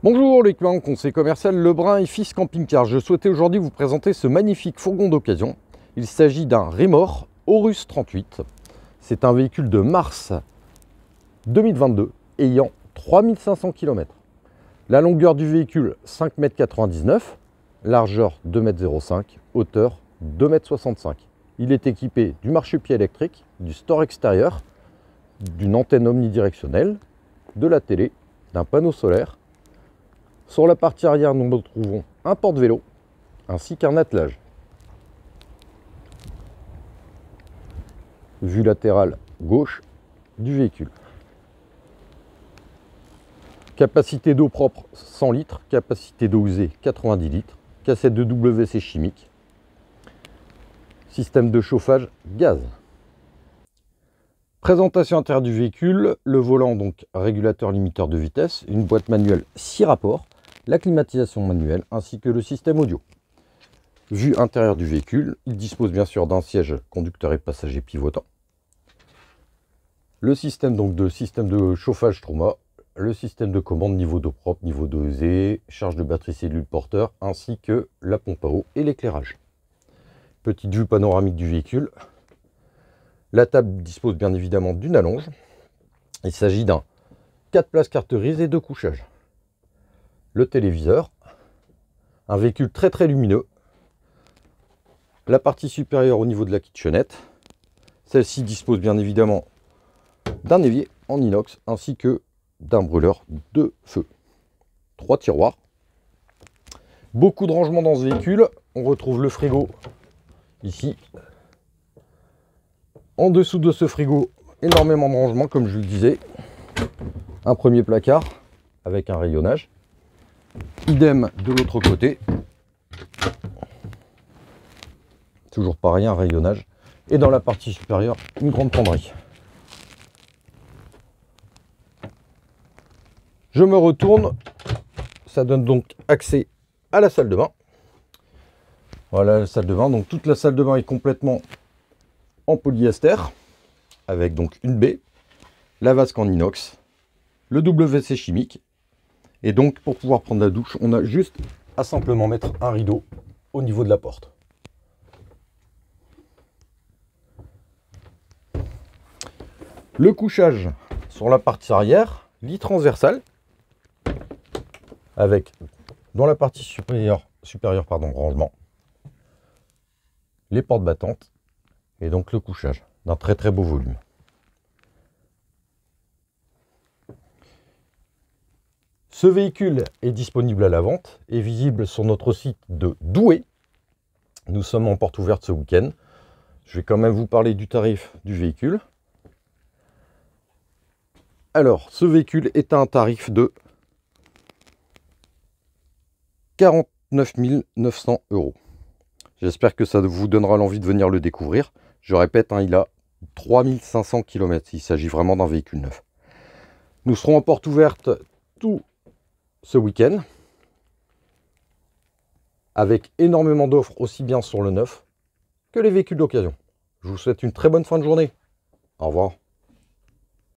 Bonjour l'équipement conseil commercial Lebrun et Fils Camping-Car. Je souhaitais aujourd'hui vous présenter ce magnifique fourgon d'occasion. Il s'agit d'un Remor Aurus 38. C'est un véhicule de mars 2022 ayant 3500 km. La longueur du véhicule 5,99 m, largeur 2,05 m, hauteur 2,65 m. Il est équipé du marchepied électrique, du store extérieur, d'une antenne omnidirectionnelle, de la télé, d'un panneau solaire. Sur la partie arrière, nous retrouvons un porte-vélo ainsi qu'un attelage. Vue latérale gauche du véhicule. Capacité d'eau propre 100 litres, capacité d'eau usée 90 litres, cassette de WC chimique, système de chauffage gaz. Présentation intérieure du véhicule, le volant donc régulateur limiteur de vitesse, une boîte manuelle 6 rapports, la climatisation manuelle ainsi que le système audio. Vue intérieure du véhicule, il dispose bien sûr d'un siège conducteur et passager pivotant. Le système donc de chauffage Troma, le système de commande niveau d'eau propre, niveau d'eau usée, charge de batterie cellule porteur ainsi que la pompe à eau et l'éclairage. Petite vue panoramique du véhicule. La table dispose bien évidemment d'une allonge. Il s'agit d'un 4 places carte grise et 2 couchages. Le téléviseur, un véhicule très lumineux. La partie supérieure au niveau de la kitchenette. Celle-ci dispose bien évidemment d'un évier en inox ainsi que d'un brûleur de feu. 3 tiroirs. Beaucoup de rangements dans ce véhicule. On retrouve le frigo ici. En dessous de ce frigo, énormément de rangements comme je le disais. Un premier placard avec un rayonnage. Idem de l'autre côté. Toujours pareil, un rayonnage. Et dans la partie supérieure, une grande penderie. Je me retourne. Ça donne donc accès à la salle de bain. Voilà la salle de bain. Donc toute la salle de bain est complètement en polyester. Avec donc une baie. La vasque en inox. Le WC chimique. Et donc, pour pouvoir prendre la douche, on a juste à simplement mettre un rideau au niveau de la porte. Le couchage sur la partie arrière, lit transversal, avec dans la partie supérieure rangement, les portes battantes et donc le couchage d'un très beau volume. Ce véhicule est disponible à la vente et visible sur notre site de Douai. Nous sommes en porte ouverte ce week-end. Je vais quand même vous parler du tarif du véhicule. Alors, ce véhicule est à un tarif de 49 900 €. J'espère que ça vous donnera l'envie de venir le découvrir. Je répète, il a 3500 km. Il s'agit vraiment d'un véhicule neuf. Nous serons en porte ouverte tout ce week-end avec énormément d'offres aussi bien sur le neuf que les véhicules d'occasion. Je vous souhaite une très bonne fin de journée. Au revoir.